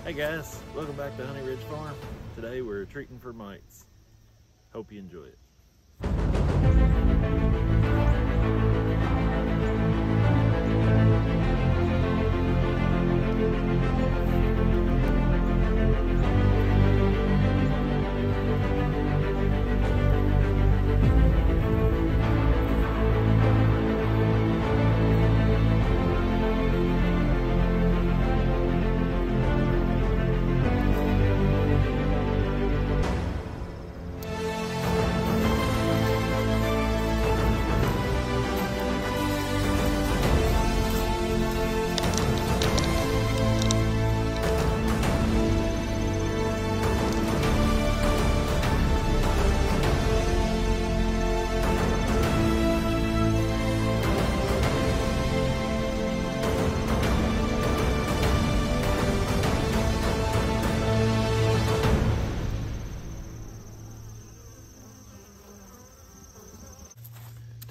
Hey guys, welcome back to Honey Ridge Farm. Today we're treating for mites. Hope you enjoy it.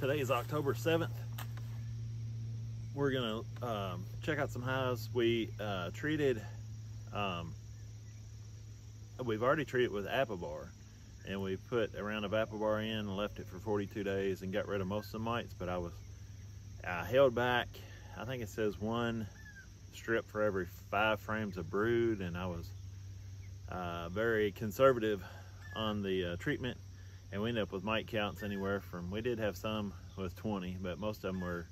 Today is October 7th. We're gonna check out some hives. We treated, we've already treated with apiguard, and we put a round of apiguard in and left it for 42 days and got rid of most of the mites, but I held back, I think it says 1 strip for every 5 frames of brood, and I was very conservative on the treatment. And we ended up with mite counts anywhere from, we did have some with 20, but most of them were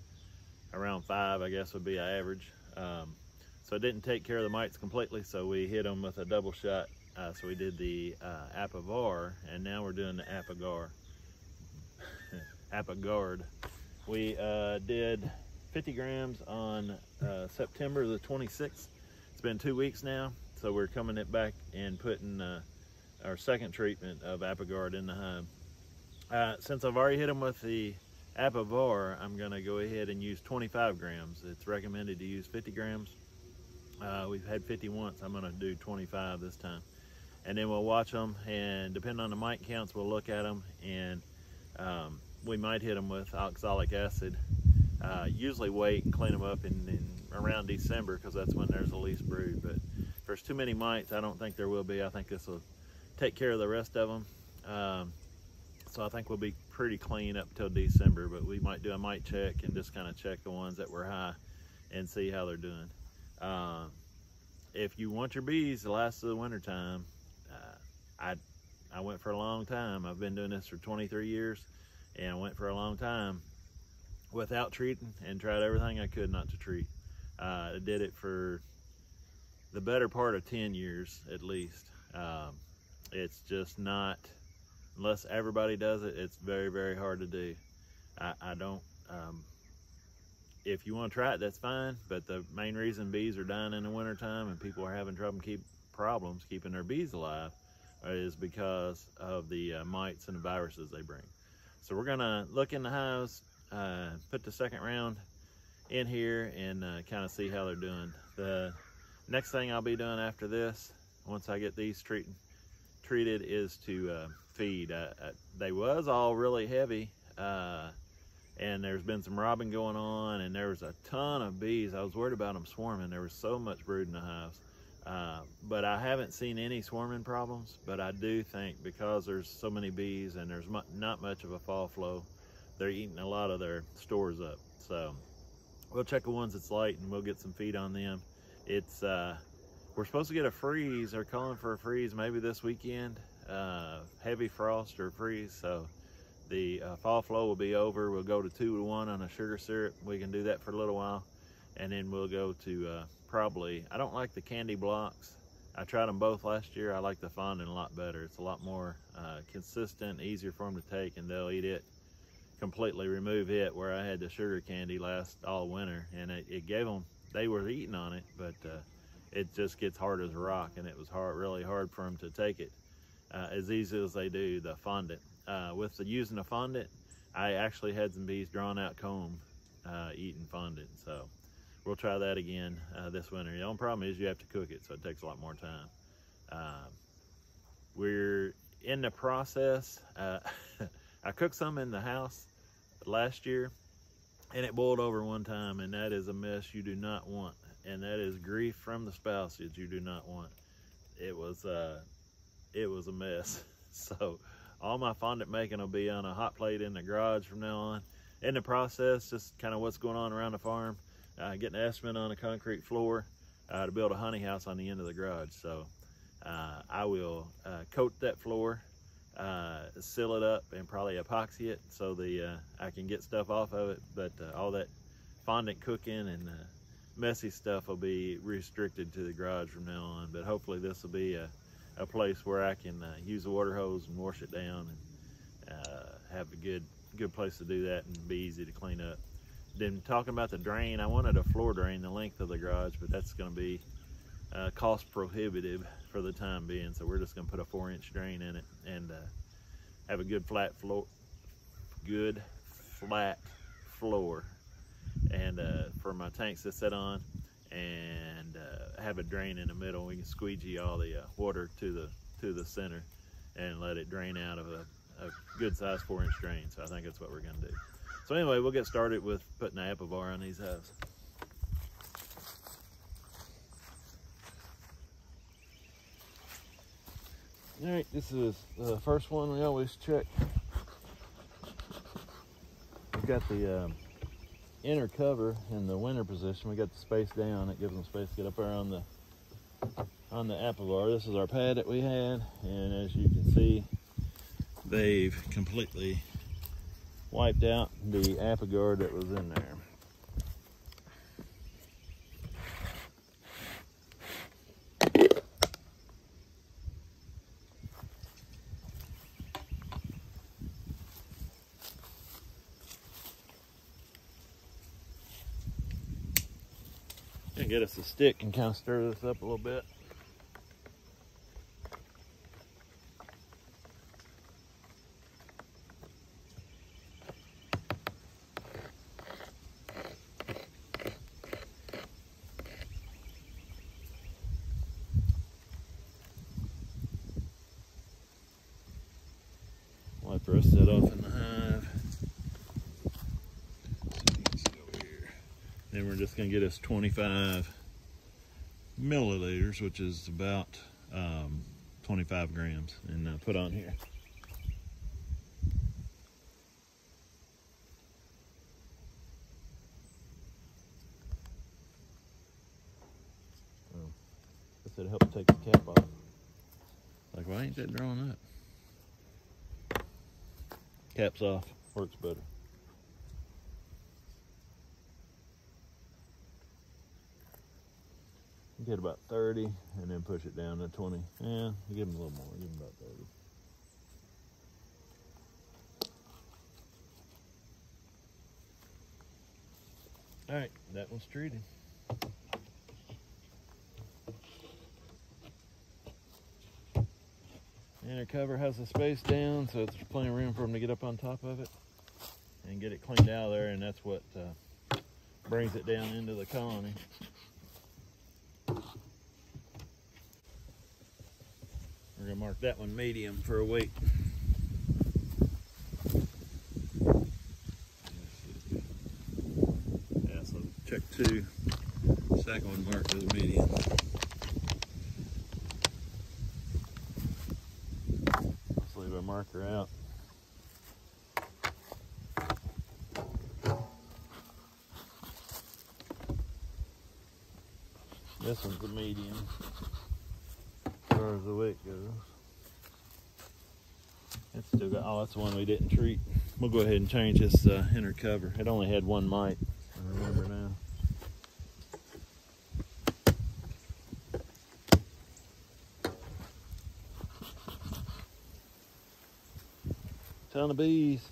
around 5, I guess would be an average. So it didn't take care of the mites completely, so we hit them with a double shot. So we did the apiguard, and now we're doing the apiguard. apiguard. We did 50 grams on September the 26th. It's been 2 weeks now, so we're coming it back and putting our second treatment of apiguard in the hive. Since I've already hit them with the apiguard, I'm going to go ahead and use 25 grams. It's recommended to use 50 grams. We've had 50 once. I'm going to do 25 this time. And then we'll watch them, and depending on the mite counts, we'll look at them, and we might hit them with oxalic acid. Usually wait and clean them up in around December, because that's when there's the least brood. But if there's too many mites, I don't think there will be. I think this will take care of the rest of them. So I think we'll be pretty clean up till December, but we might do a mite check and just kind of check the ones that were high and see how they're doing. If you want your bees to last through the winter time, I went for a long time. I've been doing this for 23 years, and I went for a long time without treating and tried everything I could not to treat. I did it for the better part of 10 years at least. It's just not, unless everybody does it, it's very, very hard to do. I don't, if you want to try it, that's fine, but the main reason bees are dying in the wintertime and people are having problems keeping their bees alive is because of the mites and the viruses they bring. So we're gonna look in the hives, put the second round in here, and kind of see how they're doing. The next thing I'll be doing after this, once I get these treated, is to feed. They was all really heavy, and there's been some robbing going on, and there was a ton of bees. I was worried about them swarming. There was so much brood in the hives, but I haven't seen any swarming problems. But I do think because there's so many bees and there's not much of a fall flow, they're eating a lot of their stores up. So we'll check the ones that's light, and we'll get some feed on them. It's we're supposed to get a freeze. They're calling for a freeze maybe this weekend, heavy frost or freeze. So the fall flow will be over. We'll go to 2 to 1 on a sugar syrup. We can do that for a little while, and then we'll go to probably, I don't like the candy blocks. I tried them both last year. I like the fondant a lot better. It's a lot more consistent, easier for them to take, and they'll eat it, completely remove it, where I had the sugar candy last all winter, and it gave them, they were eating on it, but it just gets hard as a rock, and it was really hard for them to take it as easy as they do the fondant. With using the fondant, I actually had some bees drawing out comb eating fondant, so we'll try that again this winter. The only problem is you have to cook it, so it takes a lot more time. We're in the process. I cooked some in the house last year, and it boiled over one time, and that is a mess you do not want and that is grief from the spouse that you do not want. It was a mess. So all my fondant making will be on a hot plate in the garage from now on. In the process, just kind of what's going on around the farm, getting estimate on a concrete floor to build a honey house on the end of the garage. So I will coat that floor, seal it up, and probably epoxy it so I can get stuff off of it. But all that fondant cooking and messy stuff will be restricted to the garage from now on. But hopefully this will be a place where I can use the water hose and wash it down and have a good place to do that and be easy to clean up. Then talking about the drain, I wanted a floor drain the length of the garage, but that's going to be cost prohibitive for the time being. So we're just going to put a 4-inch drain in it and have a good flat floor, and for my tanks to sit on, and have a drain in the middle. We can squeegee all the water to the center and let it drain out of a good size 4-inch drain. So I think that's what we're going to do. So anyway, we'll get started with putting the apiguard on these hives. All right, this is the first one we always check. We've got the inner cover in the winter position. We got the space down. It gives them space to get up there on the apiguard. This is our pad that we had, and as you can see, they've completely wiped out the apiguard that was in there. And get us a stick and kind of stir this up a little bit. Wipe the rest of that off in the hive. Then we're just going to get us 25 milliliters, which is about 25 grams, and put on here. I said help take the cap off. Like, why ain't that drawing up? Cap's off, works better. Get about 30 and then push it down to 20. Yeah, give them a little more, give them about 30. All right, that one's treated. Inner cover has the space down, so there's plenty of room for them to get up on top of it and get it cleaned out of there, and that's what brings it down into the colony. We're gonna mark that one medium for a weight. Yeah, so check 2. Second one marked as medium. Let's leave our marker out. This one's the medium. As far as the weight goes. It's still got, oh, that's the one we didn't treat. We'll go ahead and change this inner cover. It only had one mite, I remember now. Ton of bees.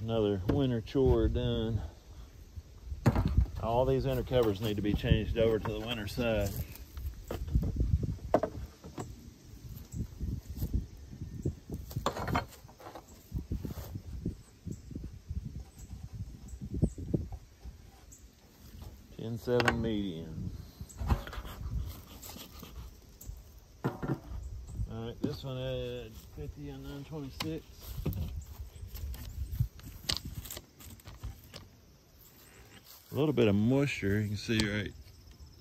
Another winter chore done. All these inner covers need to be changed over to the winter side. Ten 7 medium. All right, this one had 50 on 926. a little bit of moisture. You can see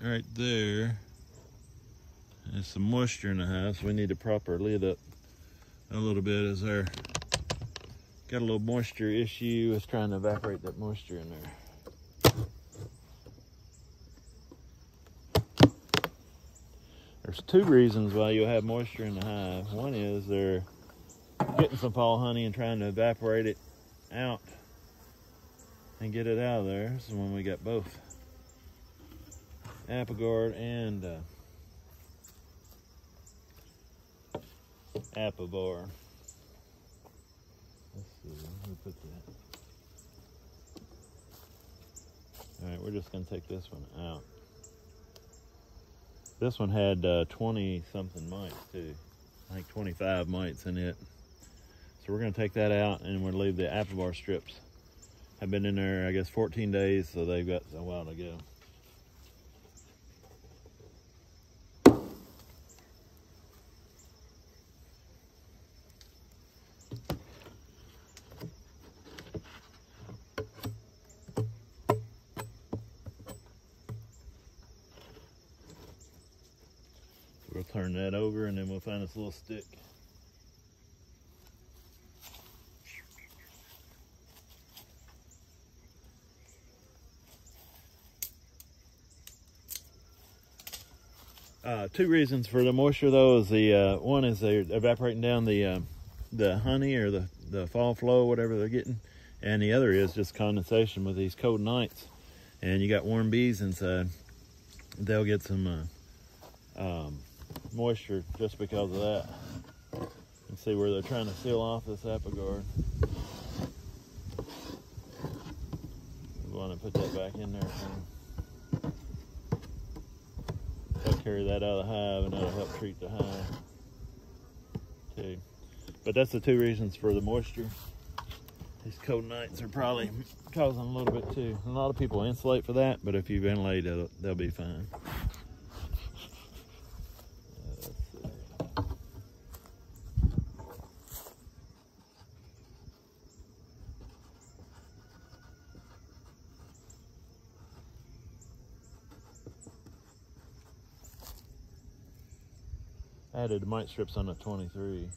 right there. There's some moisture in the hive, so we need to prop our lid up a little bit as our got a little moisture issue. It's trying to evaporate that moisture in there. There's two reasons why you'll have moisture in the hive. One is they're getting some fall honey and trying to evaporate it out and get it out of there. This is when we got both apiguard and apivore. Let's see, let me put that. All right, we're just gonna take this one out. This one had 20 something mites too. I think 25 mites in it. So we're gonna take that out and we'll leave the apivore strips. Have been in there, I guess, 14 days, so they've got a while to go. We'll turn that over and then we'll find this little stick. Two reasons for the moisture though is the one is they're evaporating down the honey or the fall flow, whatever they're getting, and the other is just condensation with these cold nights. And you got warm bees inside, they'll get some moisture just because of that. You can see where they're trying to seal off this apiguard. We want to put that back in there for them. They'll carry that out of the hive and that'll help treat the hive too. But that's the two reasons for the moisture. These cold nights are probably causing a little bit too. A lot of people insulate for that, but if you ventilate, they'll be fine. Added the mite strips on the 23.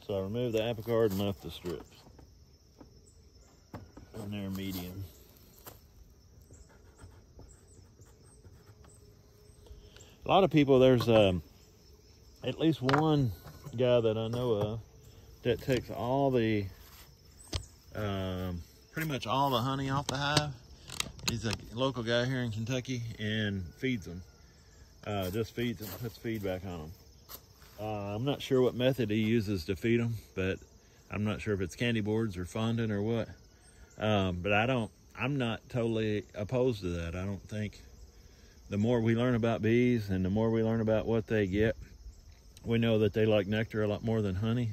So I removed the apiguard and left the strips. And they're medium. A lot of people, there's at least one guy that I know of that takes all the, pretty much all the honey off the hive. He's a local guy here in Kentucky and feeds them. Just feeds them, puts feed back on them. I'm not sure what method he uses to feed them, but I'm not sure if it's candy boards or fondant or what. But I'm not totally opposed to that. I don't think the more we learn about bees and the more we learn about what they get, we know that they like nectar a lot more than honey.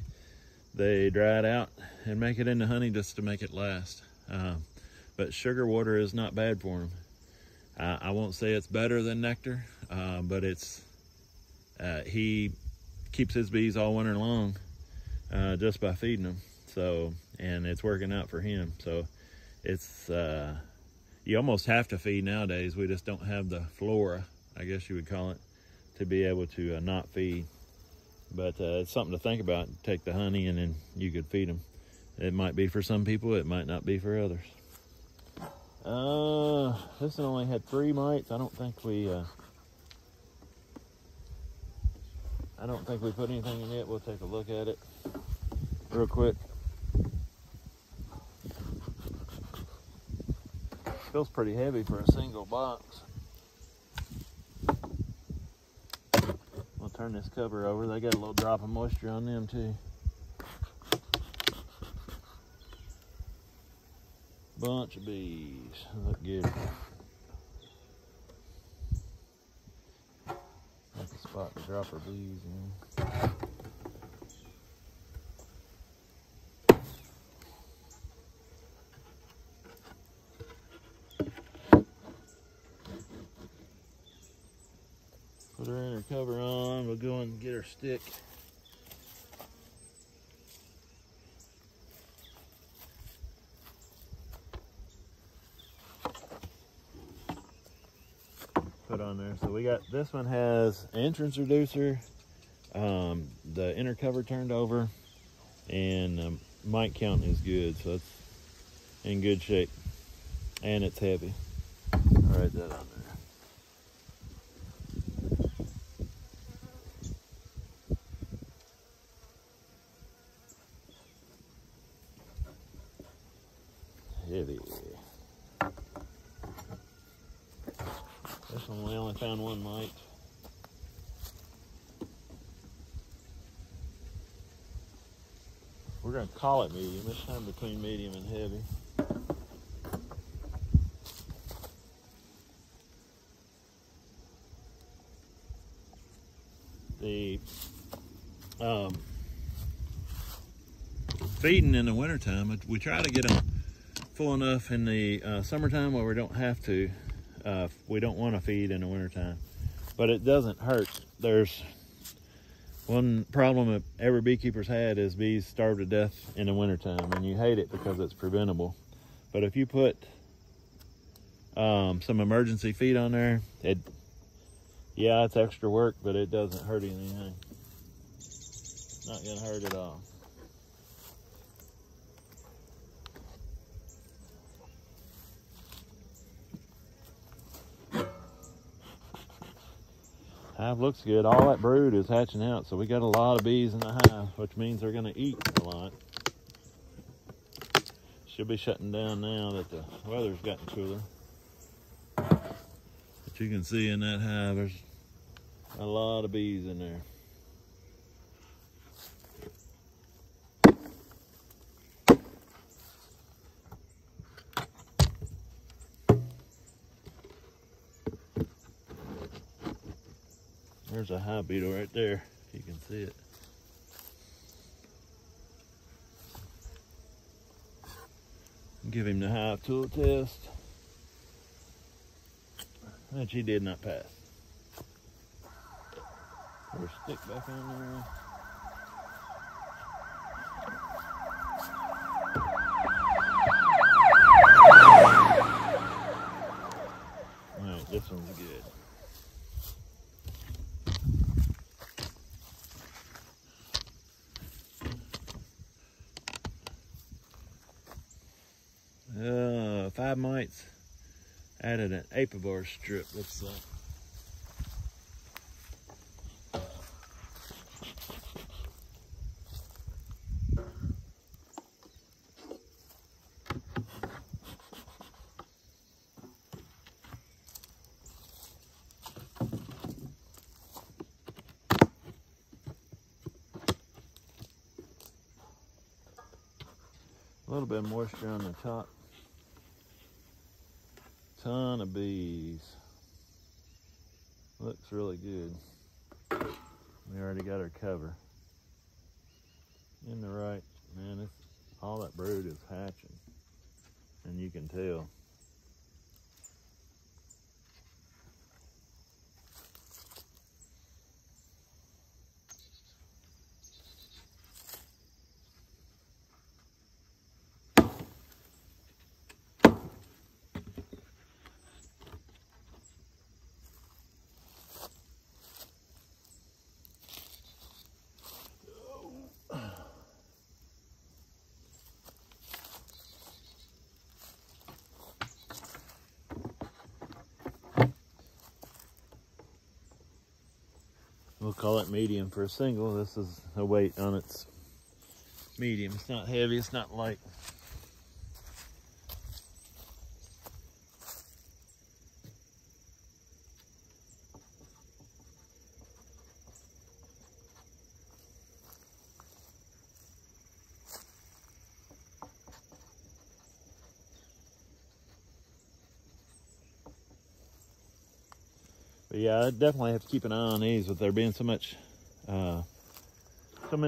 They dry it out and make it into honey just to make it last. But sugar water is not bad for them. I won't say it's better than nectar, but he keeps his bees all winter long just by feeding them. So, and it's working out for him. So it's, you almost have to feed nowadays. We just don't have the flora, I guess you would call it, to be able to not feed. But it's something to think about. Take the honey and then you could feed them. It might be for some people, it might not be for others. This one only had 3 mites. I don't think we put anything in it. We'll take a look at it real quick. Feels pretty heavy for a single box. We'll turn this cover over. They got a little drop of moisture on them too. Bunch of bees. Look good. That's a spot to drop our bees in. Put her inner cover on. We'll go and get her stick. put on there. So we got, this one has entrance reducer, the inner cover turned over, and mite count is good, so it's in good shape, and it's heavy. I'll write that on there. Heavy. This one we only found one mite. We're going to call it medium. It's time between medium and heavy. The feeding in the wintertime, we try to get them full enough in the summertime where we don't have to. We don't want to feed in the wintertime, but it doesn't hurt. There's one problem that every beekeeper's had is bees starve to death in the wintertime, and you hate it because it's preventable. But if you put some emergency feed on there, yeah, it's extra work, but it doesn't hurt anything. Not gonna hurt at all. Hive looks good. All that brood is hatching out, so we got a lot of bees in the hive, which means they're gonna eat a lot. Should be shutting down now that the weather's gotten cooler. But you can see in that hive, there's a lot of bees in there. There's a hive beetle right there, if you can see it. Give him the hive tool test, which he did not pass. Put a stick back on there. All right, this one's good. Five mites, added an apiguard strip, looks like. A little bit of moisture on the top. Ton of bees. Looks really good. We already got our cover. In the right, man, all that brood is hatching. And you can tell. We'll call it medium for a single. This is the weight on its medium. It's not heavy, it's not light. But yeah, I definitely have to keep an eye on these. With there being so many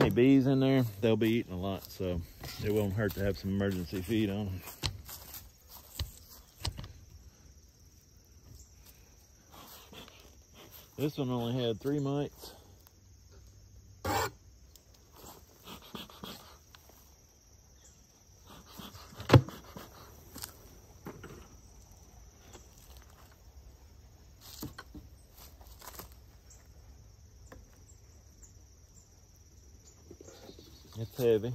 bees in there, they'll be eating a lot, so it won't hurt to have some emergency feed on them. This one only had 3 mites. It's heavy.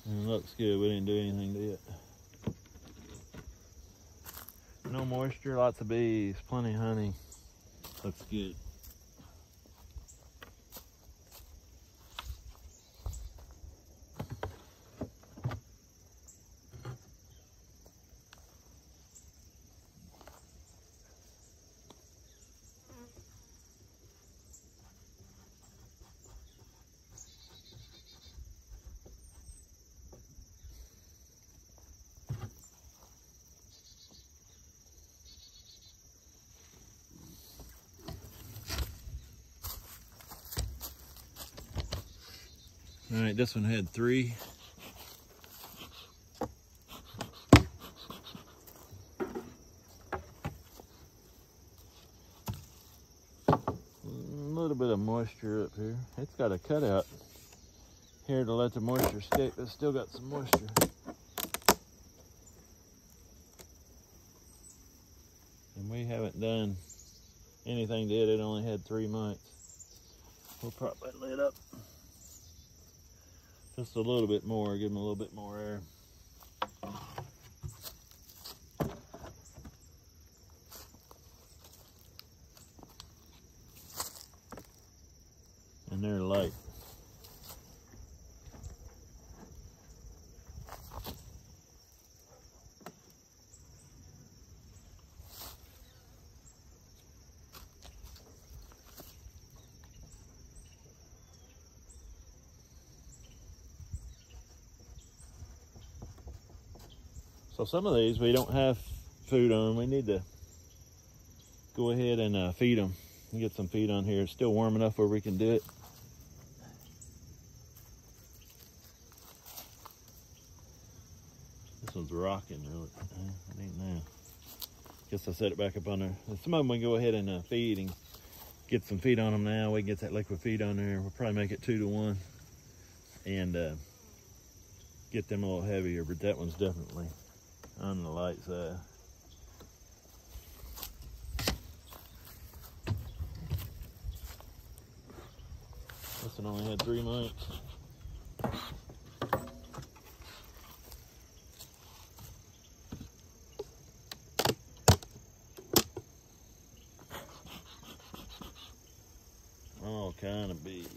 And it looks good. We didn't do anything to it. No moisture, lots of bees, plenty of honey. Looks good. All right, this one had 3. A little bit of moisture up here. It's got a cutout here to let the moisture stick, but it's still got some moisture. And we haven't done anything to it. It only had 3 mites. We'll prop that lid up just a little bit more, give them a little bit more air. And they're light. So some of these we don't have food on. We need to go ahead and feed them. Get some feed on here. It's still warm enough where we can do it. This one's rocking really. It ain't now. Guess I'll set it back up on there. Some of them we can go ahead and feed and get some feed on them now. We can get that liquid feed on there. We'll probably make it 2 to 1 and get them a little heavier, but that one's definitely on the light side. This one only had 3 mites. All kind of bees.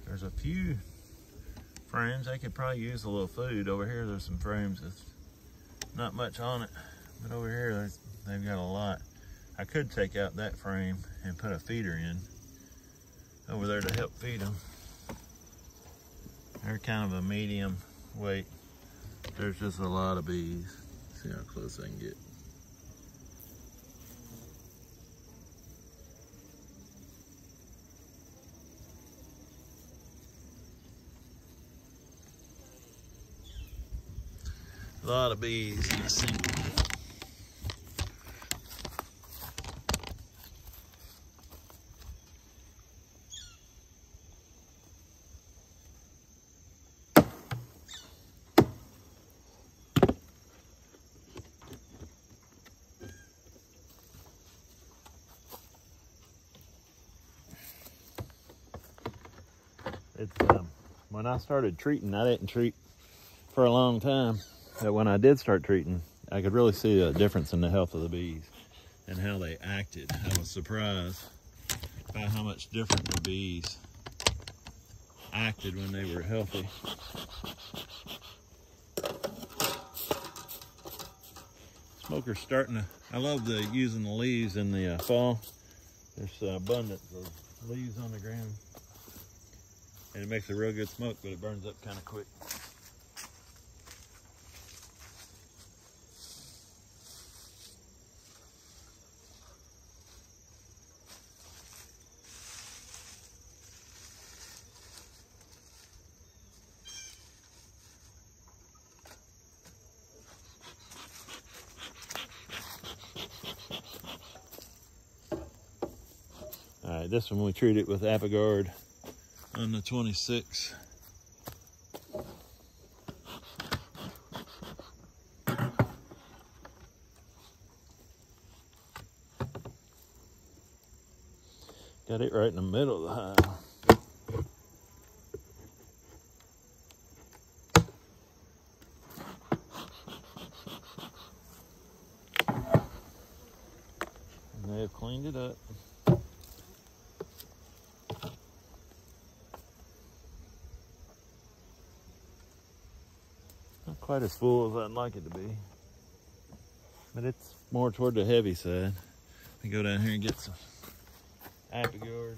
There's a few frames. They could probably use a little food. Over here there's some frames that's not much on it, but over here they've got a lot. I could take out that frame and put a feeder in over there to help feed them. They're kind of a medium weight. There's just a lot of bees. See how close I can get. A lot of bees in a single. It's when I started treating, I didn't treat for a long time. But when I did start treating, I could really see a difference in the health of the bees and how they acted. I was surprised by how much different the bees acted when they were healthy. Smoker's starting to, I love using the leaves in the fall. There's abundance of leaves on the ground. And it makes a real good smoke, but it burns up kind of quick. right, this one we treated with apiguard on the 26. Got it right in the middle of the hive. And they've cleaned it up. Not quite as full as I'd like it to be, but it's more toward the heavy side. Let me go down here and get some apiguard.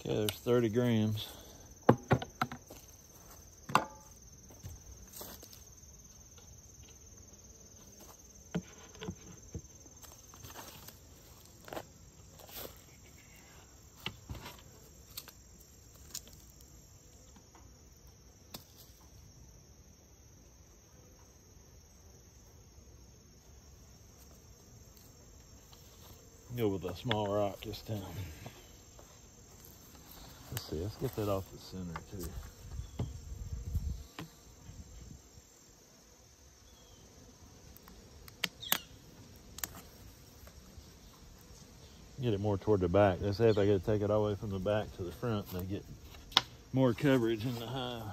Okay, there's 30 grams. Go with a small rock this time. Let's see, let's get that off the center too. Get it more toward the back. Let's say if I get to take it all the way from the back to the front, they get more coverage in the hive.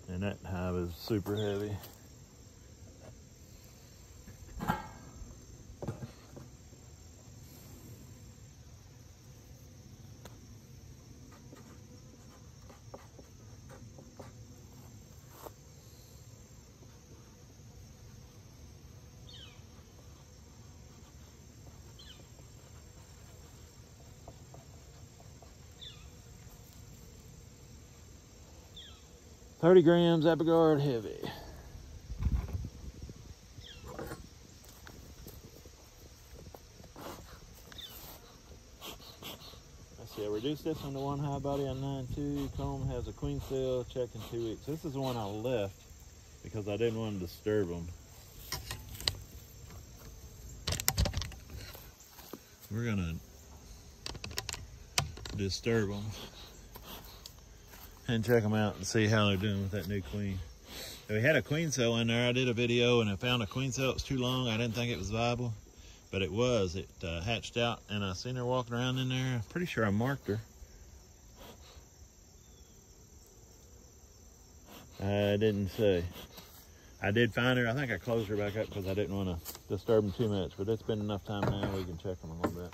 And that hive is super heavy. $30 grams apiguard heavy. Let's see, I reduced this one to 1 high body on 9.2. Comb has a queen cell, check in 2 weeks. This is the one I left because I didn't want to disturb them. We're gonna disturb them and check them out and see how they're doing with that new queen. We had a queen cell in there. I did a video and I found a queen cell. It was too long. I didn't think it was viable, but it was. It hatched out and I seen her walking around in there. I'm pretty sure I marked her. I didn't say. I did find her. I think I closed her back up because I didn't want to disturb them too much, but it's been enough time now we can check them a little bit.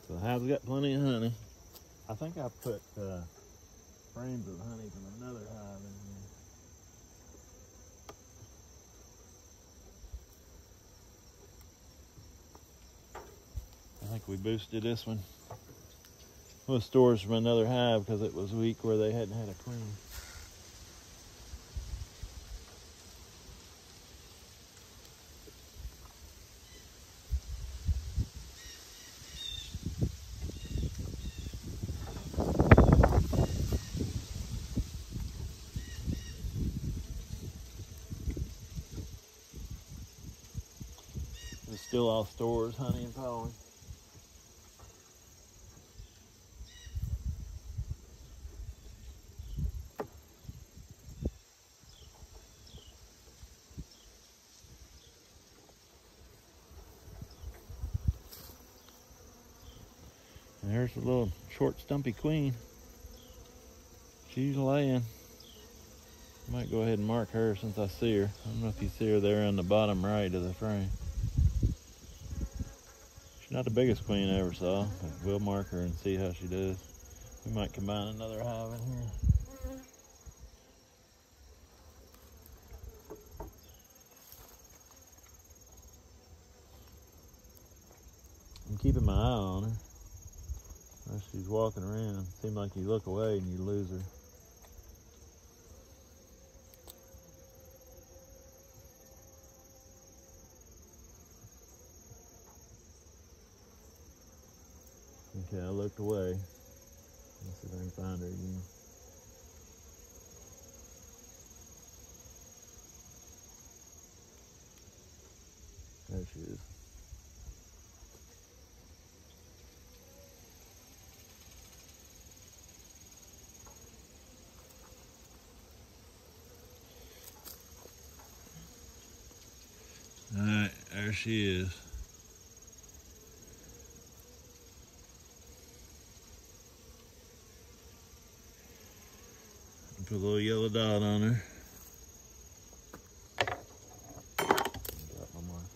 So the hive's got plenty of honey. I think I put frames of honey from another hive in here. I think we boosted this one with stores from another hive because it was weak where they hadn't had a queen. still all stores, honey and pollen. And there's a little short, stumpy queen. She's laying. Might go ahead and mark her since I see her. I don't know if you see her there on the bottom right of the frame. She's not the biggest queen I ever saw, but we'll mark her and see how she does. We might combine another hive in here. I'm keeping my eye on her. As she's walking around, seems like you look away and you lose her. Okay, I looked away. Let's see if I can find her again. There she is. Alright, there she is. Put a little yellow dot on her. Got my marker.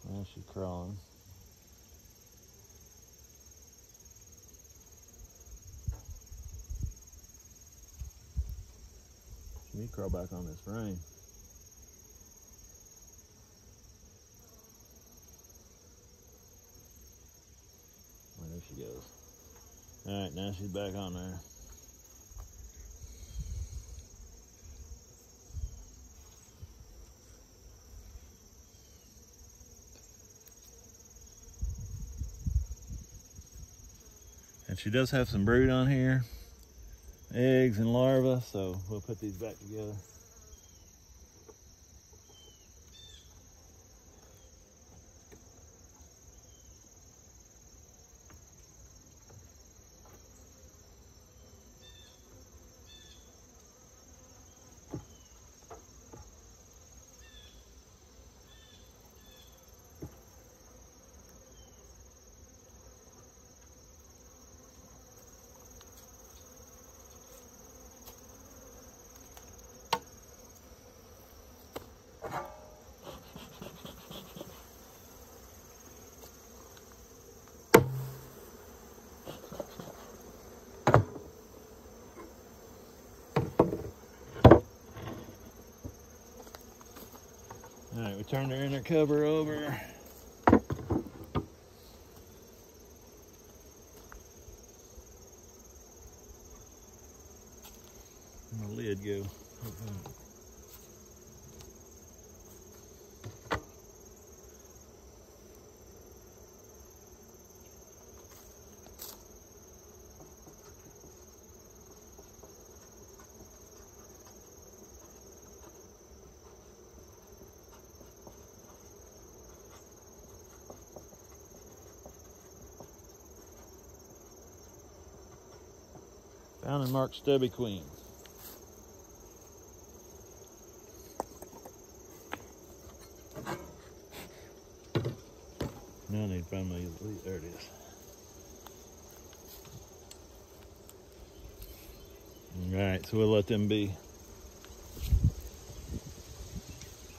Now she's crawling. She may crawl back on this frame. There she goes. All right, now she's back on there. And she does have some brood on here, eggs and larvae, so we'll put these back together. All right, we turned her inner cover over. My lid go. Found and marked stubby queen. Now I need to find my elite. There it is. Alright, so we'll let them be.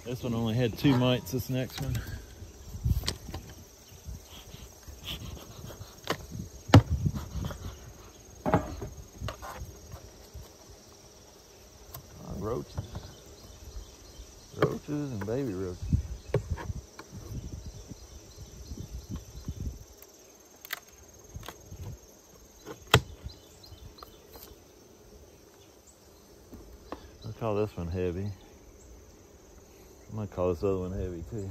This one only had 2 mites, this next one. Roaches and baby roaches. I'll call this one heavy. I'm gonna call this other one heavy too.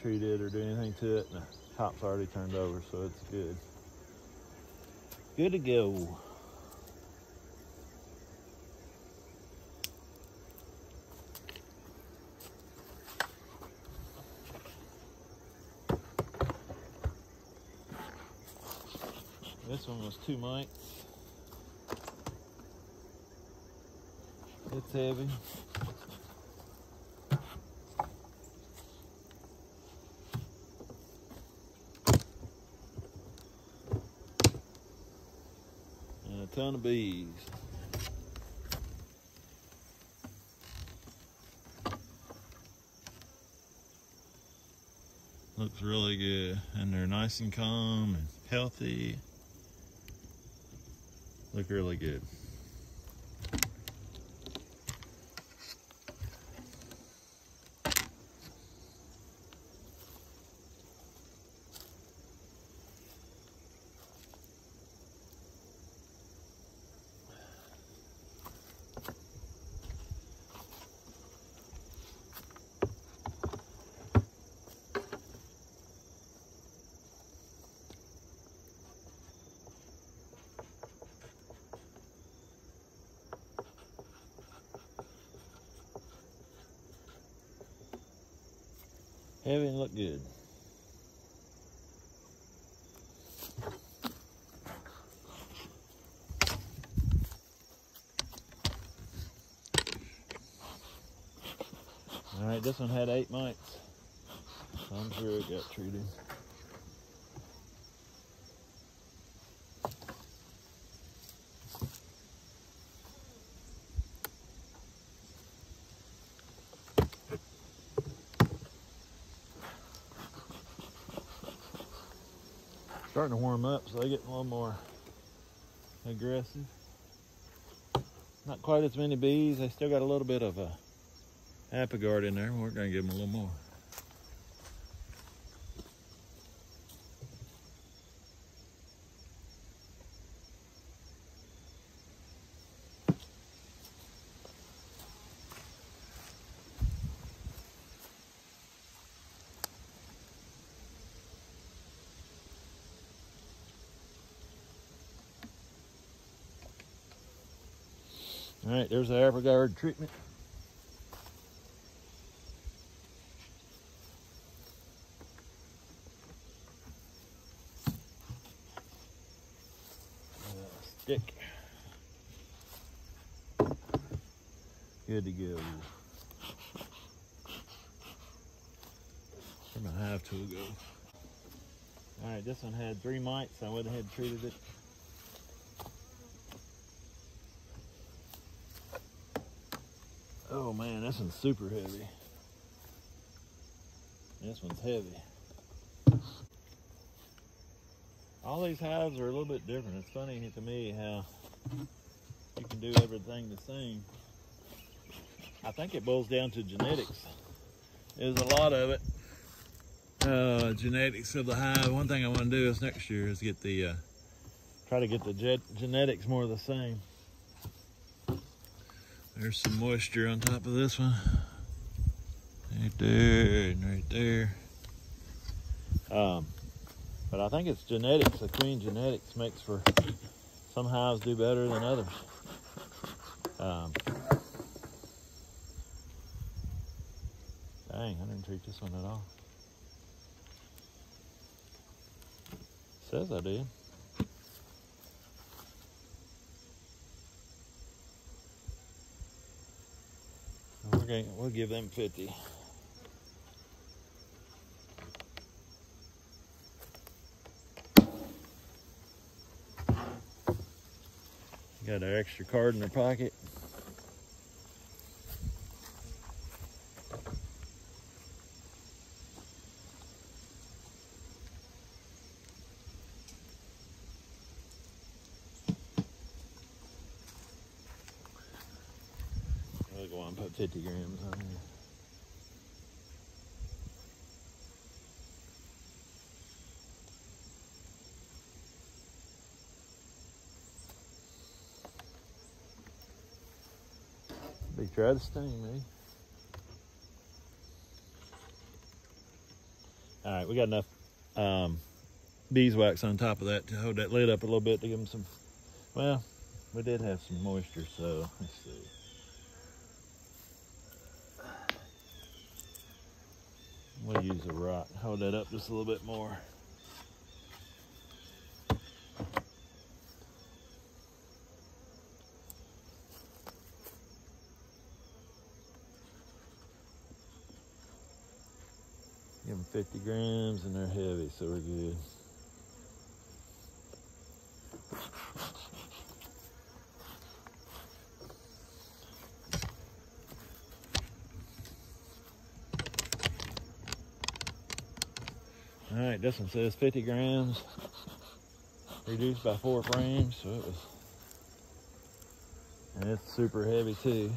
treat it or do anything to it, and the top's already turned over, so it's good. Good to go. This one was 2 mites. It's heavy. And a ton of bees. Looks really good, and they're nice and calm and healthy. Look really good. Heavy and look good. All right, this one had 8 mites, so I'm sure it got treated. Starting to warm up, so they're getting a little more aggressive. Not quite as many bees. They still got a little bit of a apiguard in there. We're going to give them a little more. All right, there's the apiguard treatment. Stick. Good to go. From a hive tool go. All right, this one had 3 mites. I went ahead and treated it. Oh man, this one's super heavy. This one's heavy. All these hives are a little bit different. It's funny to me how you can do everything the same. I think it boils down to genetics. There's a lot of it. Genetics of the hive. One thing I want to do is next year is get the try to get the genetics more the same. There's some moisture on top of this one. Right there and right there. But I think it's genetics. The queen genetics makes for some hives do better than others. Dang, I didn't treat this one at all. Says I did. We'll give them 50. Got our extra card in their pocket. We'll go on and put 50 grams on here. Try to sting me. right, we got enough beeswax on top of that to hold that lid up a little bit to give them some, well, we did have some moisture, so let's see. We'll use a rock, hold that up just a little bit more. Give them 50 grams and they're heavy, so we're good. All right, this one says 50 grams, reduced by 4 frames, so it was, and it's super heavy too.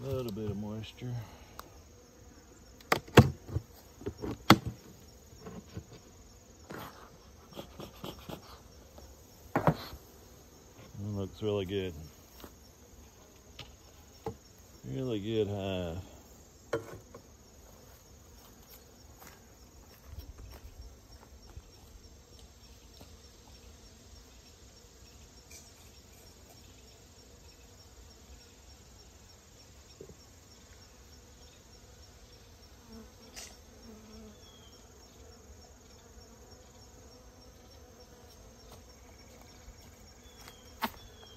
A little bit of moisture. It looks really good. Really good hive.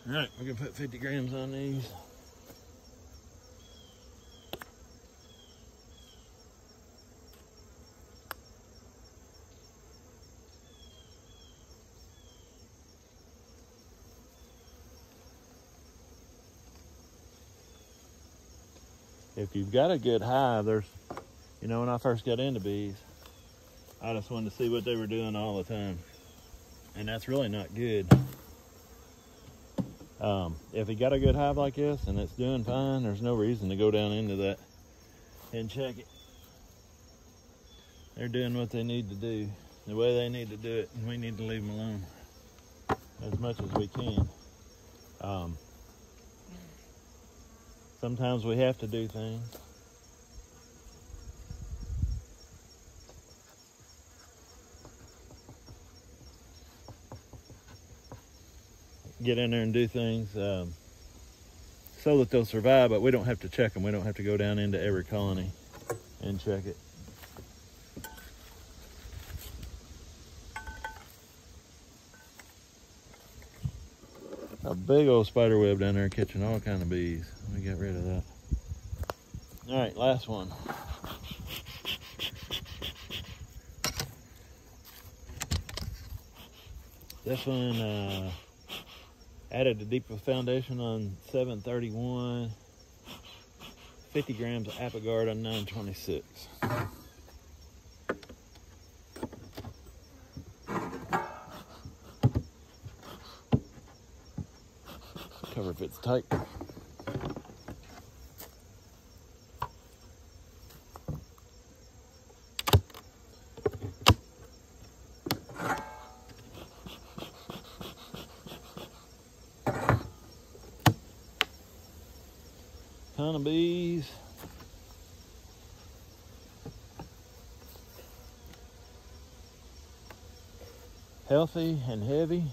All right, we're gonna put 50 grams on these. If you've got a good hive, there's, you know, when I first got into bees, I just wanted to see what they were doing all the time. And that's really not good. If you got a good hive like this and it's doing fine, there's no reason to go down into that and check it. They're doing what they need to do, the way they need to do it, and we need to leave them alone as much as we can. Sometimes we have to do things. Get in there and do things so that they'll survive, but we don't have to check them. We don't have to go down into every colony and check it. A big old spider web down there catching all kind of bees. Let me get rid of that. All right, last one. This one added a deeper foundation on 731, 50 grams of apiguard on 926. Cover fits tight. Ton of bees. Healthy and heavy.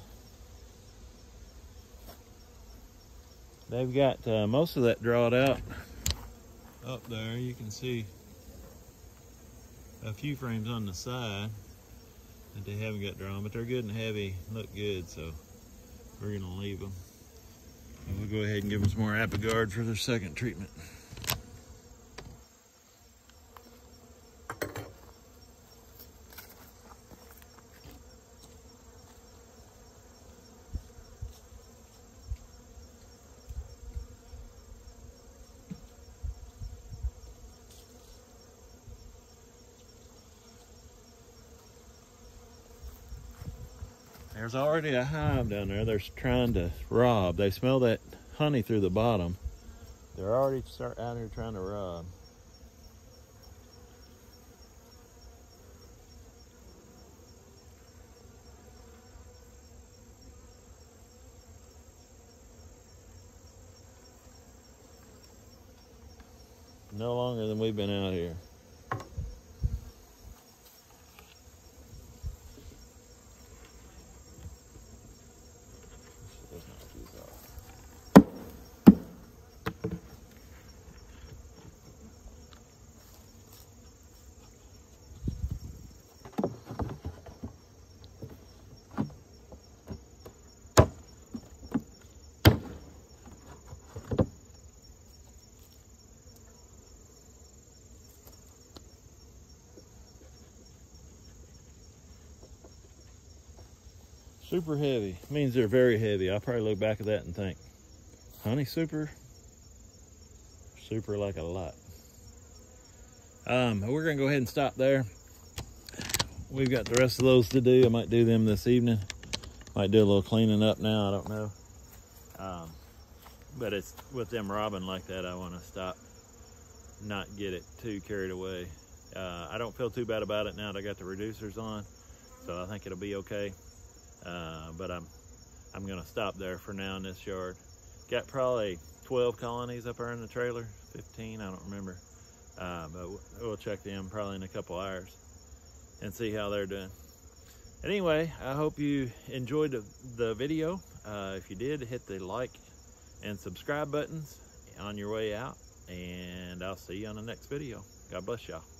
They've got most of that drawed out. Up there you can see a few frames on the side that they haven't got drawn, but they're good and heavy, look good, so we're gonna leave them. And we'll go ahead and give them some more apiguard for their second treatment. There's already a hive down there they're trying to rob. They smell that honey through the bottom. They're already out here trying to rob. no longer than we've been out here. Super heavy means they're very heavy. I'll probably look back at that and think, honey, super like a lot. We're gonna go ahead and stop there. We've got the rest of those to do. I might do them this evening. Might do a little cleaning up now, I don't know. But it's with them robbing like that, I want to stop, not get it too carried away. I don't feel too bad about it now that I got the reducers on, so I think it'll be okay. But I'm gonna stop there for now in this yard. Got probably 12 colonies up there in the trailer, 15, I don't remember. But we'll check them probably in a couple hours and see how they're doing. Anyway, I hope you enjoyed the video. If you did, hit the like and subscribe buttons on your way out, and I'll see you on the next video. God bless y'all.